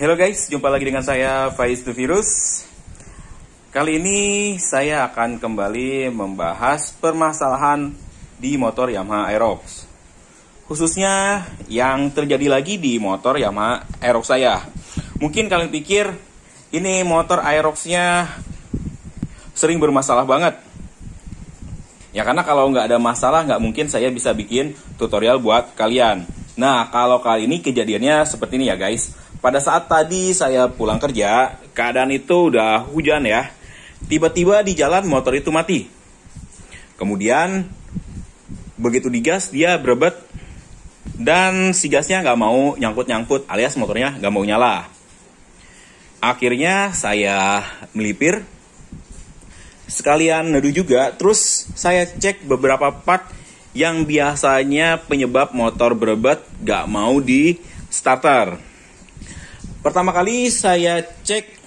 Halo guys, jumpa lagi dengan saya Faiz The Virus. Kali ini saya akan kembali membahas permasalahan di motor Yamaha Aerox, khususnya yang terjadi lagi di motor Yamaha Aerox saya. Mungkin kalian pikir ini motor Aerox-nya sering bermasalah banget. Ya karena kalau nggak ada masalah nggak mungkin saya bisa bikin tutorial buat kalian. Nah kalau kali ini kejadiannya seperti ini ya guys. Pada saat tadi saya pulang kerja, keadaan itu udah hujan ya. Tiba-tiba di jalan motor itu mati. Kemudian begitu digas dia berebet dan si gasnya nggak mau nyangkut-nyangkut alias motornya nggak mau nyala. Akhirnya saya melipir, sekalian neduh juga. Terus saya cek beberapa part yang biasanya penyebab motor berebet nggak mau di starter. Pertama kali saya cek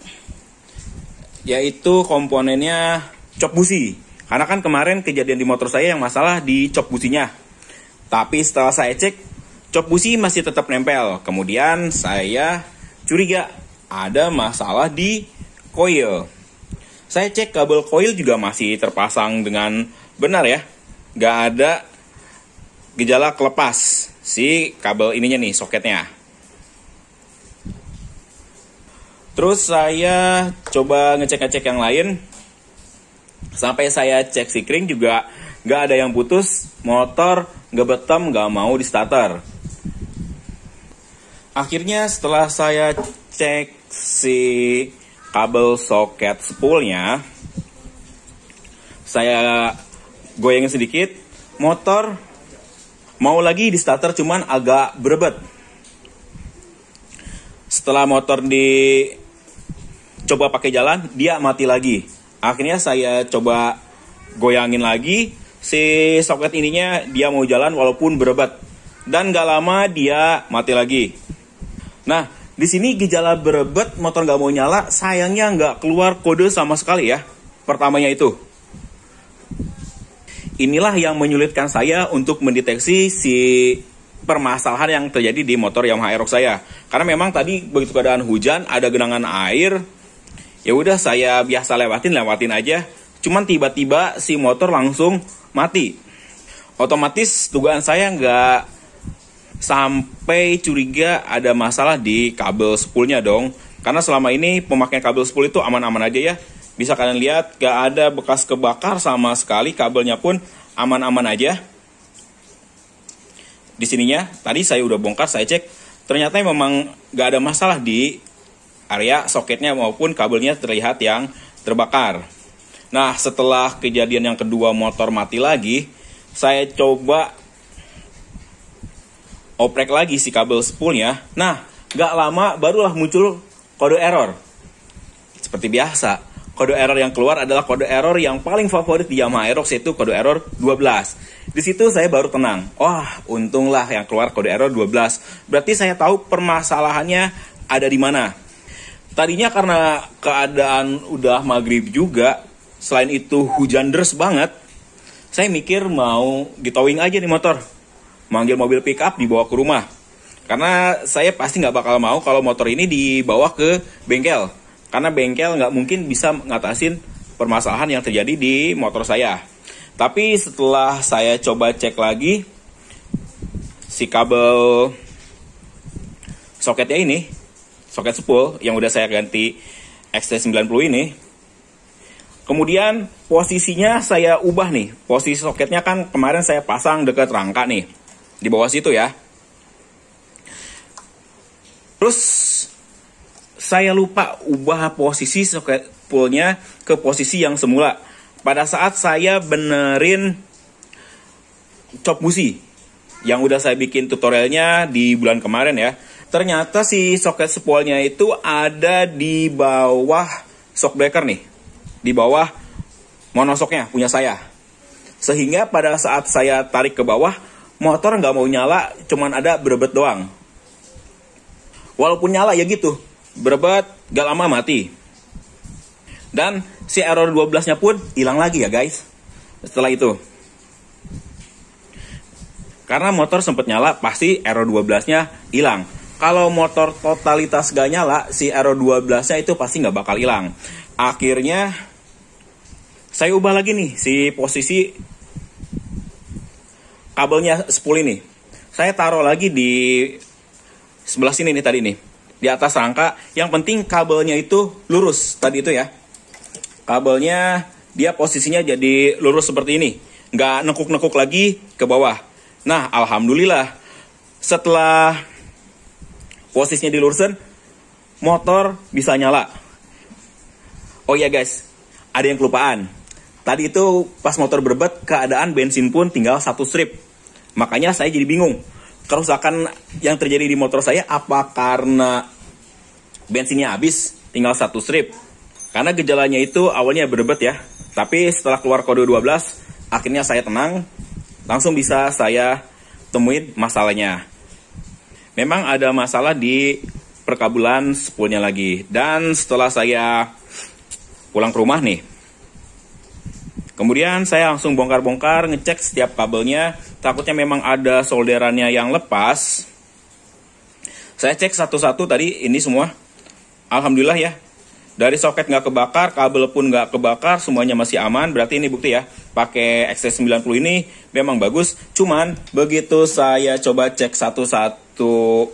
yaitu komponennya cok busi. Karena kan kemarin kejadian di motor saya yang masalah di cok businya. Tapi setelah saya cek, cok busi masih tetap nempel. Kemudian saya curiga ada masalah di coil. Saya cek kabel coil juga masih terpasang dengan benar ya. Gak ada gejala kelepas si kabel ininya nih, soketnya. Terus saya coba ngecek-ngecek yang lain. Sampai saya cek si kring juga gak ada yang putus. Motor gak betem, gak mau di starter. Akhirnya setelah saya cek si kabel soket spoolnya, saya goyangin sedikit. Motor mau lagi di starter cuman agak berebet. Setelah motor coba pakai jalan, dia mati lagi. Akhirnya saya coba goyangin lagi. Si soket ininya dia mau jalan walaupun berebet. Dan gak lama dia mati lagi. Nah, di sini gejala berebet, motor gak mau nyala. Sayangnya gak keluar kode sama sekali ya. Pertamanya itu. Inilah yang menyulitkan saya untuk mendeteksi si permasalahan yang terjadi di motor Yamaha Aerox saya. Karena memang tadi begitu keadaan hujan, ada genangan air. Ya udah saya biasa lewatin aja. Cuman tiba-tiba si motor langsung mati. Otomatis dugaan saya nggak sampai curiga ada masalah di kabel spoolnya dong. Karena selama ini pemakaian kabel spool itu aman-aman aja ya. Bisa kalian lihat nggak ada bekas kebakar sama sekali. Kabelnya pun aman-aman aja. Di sininya tadi saya udah bongkar, saya cek. Ternyata memang nggak ada masalah di area soketnya maupun kabelnya terlihat yang terbakar. Nah, setelah kejadian yang kedua motor mati lagi, saya coba oprek lagi si kabel spoolnya. Nah, gak lama barulah muncul kode error. Seperti biasa, kode error yang keluar adalah kode error yang paling favorit di Yamaha Aerox, yaitu kode error 12. Di situ saya baru tenang. Wah, untunglah yang keluar kode error 12. Berarti saya tahu permasalahannya ada di mana. Tadinya karena keadaan udah maghrib juga, selain itu hujan deras banget, saya mikir mau ditowing aja nih motor. Manggil mobil pick up dibawa ke rumah. Karena saya pasti nggak bakal mau kalau motor ini dibawa ke bengkel. Karena bengkel nggak mungkin bisa ngatasin permasalahan yang terjadi di motor saya. Tapi setelah saya coba cek lagi, si kabel soketnya ini, soket spool yang udah saya ganti XT90 ini. Kemudian posisinya saya ubah nih. Posisi soketnya kan kemarin saya pasang dekat rangka nih. Di bawah situ ya. Terus saya lupa ubah posisi soket spoolnya ke posisi yang semula. Pada saat saya benerin cok busi yang udah saya bikin tutorialnya di bulan kemarin ya. Ternyata si soket spoolnya itu ada di bawah shock breaker nih. Di bawah monosoknya punya saya. Sehingga pada saat saya tarik ke bawah, motor nggak mau nyala, cuman ada berebet doang. Walaupun nyala ya gitu, berebet, gak lama mati. Dan si error 12-nya pun hilang lagi ya guys. Setelah itu. Karena motor sempat nyala, pasti error 12-nya hilang. kalau motor totalitas gak nyala, si Aero 12-nya itu pasti nggak bakal hilang. Akhirnya saya ubah lagi nih si posisi kabelnya spool ini. Saya taruh lagi di sebelah sini nih tadi nih, di atas rangka. Yang penting kabelnya itu lurus tadi itu ya. Kabelnya dia posisinya jadi lurus seperti ini, nggak nekuk-nekuk lagi ke bawah. Nah, alhamdulillah setelah posisinya dilurusin, motor bisa nyala. Oh iya guys, ada yang kelupaan. Tadi itu pas motor berbet, keadaan bensin pun tinggal 1 strip. Makanya saya jadi bingung. Kerusakan yang terjadi di motor saya apa karena bensinnya habis, tinggal 1 strip. Karena gejalanya itu awalnya berbet ya. Tapi setelah keluar kode 12, akhirnya saya tenang. Langsung bisa saya temuin masalahnya. Memang ada masalah di perkabulan spoolnya lagi. Dan setelah saya pulang ke rumah nih, kemudian saya langsung bongkar-bongkar, ngecek setiap kabelnya. Takutnya memang ada solderannya yang lepas. Saya cek satu-satu tadi, ini semua alhamdulillah ya. Dari soket nggak kebakar, kabel pun nggak kebakar, semuanya masih aman. Berarti ini bukti ya, pakai XC90 ini memang bagus. Cuman begitu saya coba cek satu-satu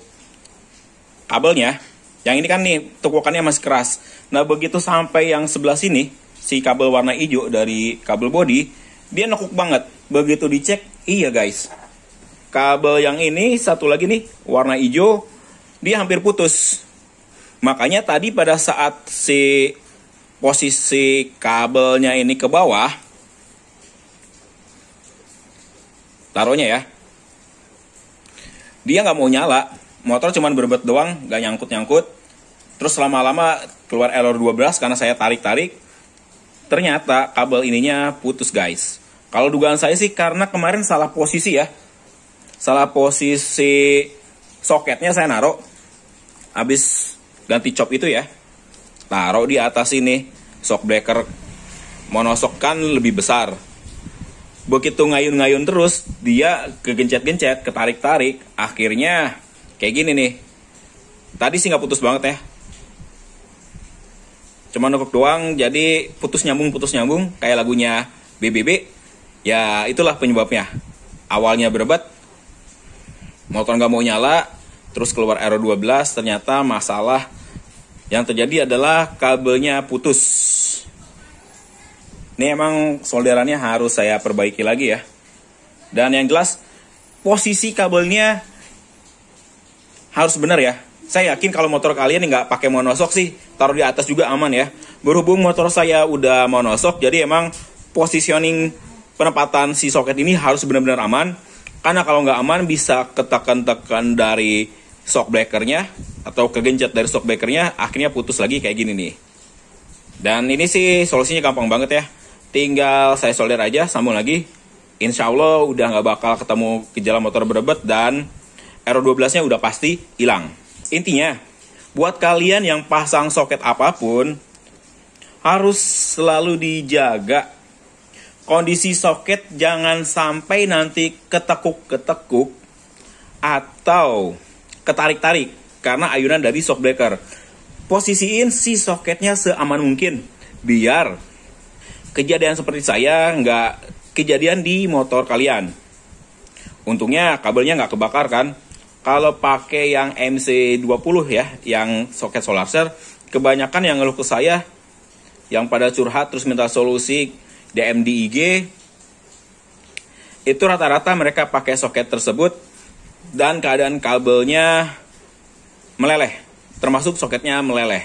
kabelnya, yang ini kan nih tukukannya masih keras. Nah begitu sampai yang sebelah sini, si kabel warna hijau dari kabel body, dia nekuk banget. Begitu dicek, iya guys, kabel yang ini satu lagi nih warna hijau, dia hampir putus. Makanya tadi pada saat si posisi kabelnya ini ke bawah, taruhnya ya, dia nggak mau nyala. Motor cuman berbet doang, nggak nyangkut-nyangkut. Terus lama-lama keluar error 12 karena saya tarik-tarik. Ternyata kabel ininya putus guys. Kalau dugaan saya sih karena kemarin salah posisi ya. Salah posisi soketnya saya naruh. Habis ganti cop itu ya, taruh di atas ini. Shock breaker monosok kan lebih besar. Begitu ngayun-ngayun terus, dia kegencet-gencet, ketarik-tarik. Akhirnya kayak gini nih. Tadi sih nggak putus banget ya, cuma nekuk doang, jadi putus nyambung kayak lagunya BBB. Ya itulah penyebabnya. Awalnya berebet, motor nggak mau nyala, terus keluar error 12. Ternyata masalah yang terjadi adalah kabelnya putus. Ini emang solderannya harus saya perbaiki lagi ya. Dan yang jelas posisi kabelnya harus benar ya. Saya yakin kalau motor kalian nggak pakai monosok sih, taruh di atas juga aman ya. Berhubung motor saya udah monosok, jadi emang positioning penempatan si soket ini harus benar-benar aman. Karena kalau nggak aman bisa ketekan-tekan dari shock breakernya atau kegencet dari shock breakernya, akhirnya putus lagi kayak gini nih. Dan ini sih solusinya gampang banget ya. Tinggal saya solder aja, sambung lagi. Insya Allah udah nggak bakal ketemu gejala motor berebet dan error 12-nya udah pasti hilang. Intinya, buat kalian yang pasang soket apapun, harus selalu dijaga kondisi soket, jangan sampai nanti ketekuk-ketekuk atau ketarik-tarik karena ayunan dari shock breaker. Posisiin si soketnya seaman mungkin, biar kejadian seperti saya nggak kejadian di motor kalian. Untungnya kabelnya nggak kebakar kan. Kalau pakai yang MC20 ya, yang soket solar cell, kebanyakan yang ngeluh ke saya, yang pada curhat terus minta solusi DM di IG, itu rata-rata mereka pakai soket tersebut dan keadaan kabelnya meleleh, termasuk soketnya meleleh.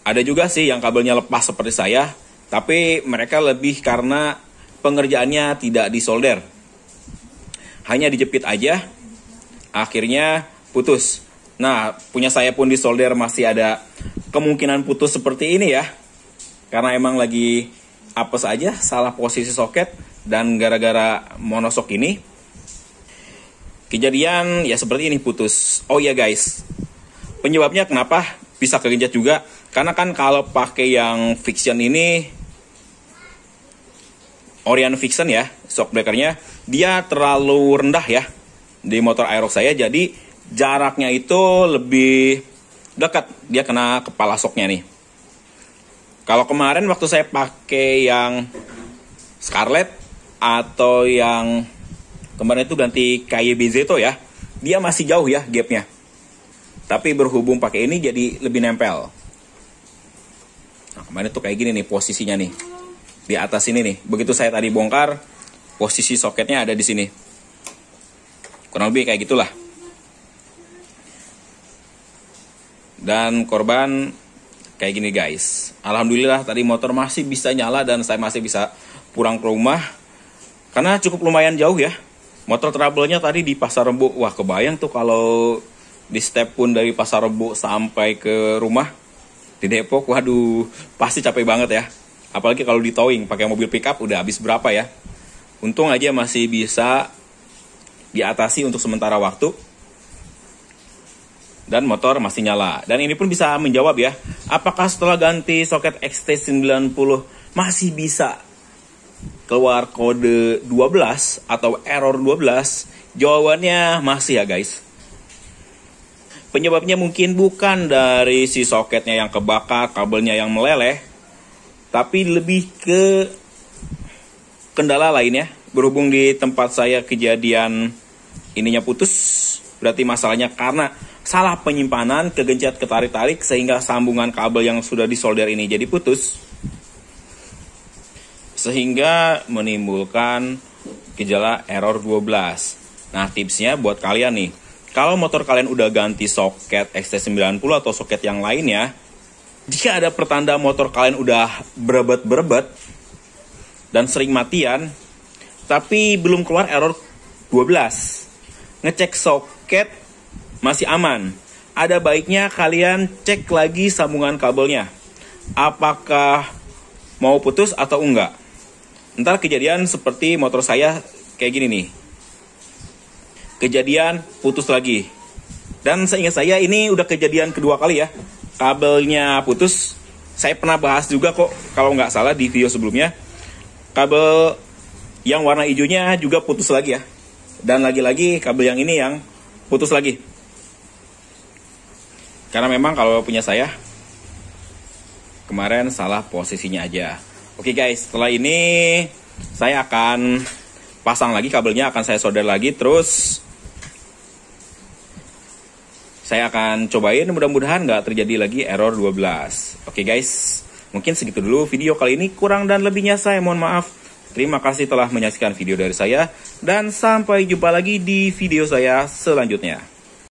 Ada juga sih yang kabelnya lepas seperti saya, tapi mereka lebih karena pengerjaannya tidak disolder, hanya dijepit aja, akhirnya putus. Nah, punya saya pun disolder masih ada kemungkinan putus seperti ini ya, karena emang lagi apes aja, salah posisi soket, dan gara-gara monosok ini kejadian ya seperti ini, putus. Oh ya guys, penyebabnya kenapa bisa kegencet juga, karena kan kalau pakai yang Fiction ini, Orion Fiction ya, shock breakernya dia terlalu rendah ya di motor Aerox saya, jadi jaraknya itu lebih dekat, dia kena kepala soknya nih. Kalau kemarin waktu saya pakai yang Scarlett atau yang kemarin itu ganti KYB Zeto ya, dia masih jauh ya gapnya. Tapi berhubung pakai ini jadi lebih nempel. Nah, kemarin tuh kayak gini nih posisinya nih. Di atas ini nih. Begitu saya tadi bongkar, posisi soketnya ada di sini. Kurang lebih kayak gitulah. Dan korban kayak gini guys. Alhamdulillah tadi motor masih bisa nyala dan saya masih bisa pulang ke rumah. Karena cukup lumayan jauh ya. Motor trouble-nya tadi di Pasar Rebo. Wah, kebayang tuh kalau di step pun dari Pasar Rebo sampai ke rumah di Depok. Waduh, pasti capek banget ya. Apalagi kalau di towing pakai mobil pickup udah habis berapa ya. Untung aja masih bisa diatasi untuk sementara waktu. Dan motor masih nyala. Dan ini pun bisa menjawab ya. Apakah setelah ganti soket XT90 masih bisa keluar kode 12 atau error 12? Jawabannya masih ya guys. Penyebabnya mungkin bukan dari si soketnya yang kebakar, kabelnya yang meleleh, tapi lebih ke kendala lainnya. Berhubung di tempat saya kejadian ininya putus, berarti masalahnya karena salah penyimpanan, kegencet ketarik-tarik sehingga sambungan kabel yang sudah disolder ini jadi putus. Sehingga menimbulkan gejala error 12. Nah, tipsnya buat kalian nih. Kalau motor kalian udah ganti soket XT90 atau soket yang lainnya, jika ada pertanda motor kalian udah berebet-berebet dan sering matian, tapi belum keluar error 12, ngecek soket masih aman. Ada baiknya kalian cek lagi sambungan kabelnya. Apakah mau putus atau enggak. Ntar kejadian seperti motor saya kayak gini nih. Kejadian putus lagi. Dan seingat saya ini udah kejadian kedua kali ya. Kabelnya putus. Saya pernah bahas juga kok kalau nggak salah di video sebelumnya. Kabel yang warna hijaunya juga putus lagi ya. Dan lagi-lagi kabel yang ini yang putus lagi. Karena memang kalau punya saya kemarin salah posisinya aja. Oke guys, setelah ini saya akan pasang lagi kabelnya, akan saya solder lagi. Terus saya akan cobain, mudah-mudahan nggak terjadi lagi error 12. Oke guys, mungkin segitu dulu video kali ini. Kurang dan lebihnya saya mohon maaf. Terima kasih telah menyaksikan video dari saya. Dan sampai jumpa lagi di video saya selanjutnya.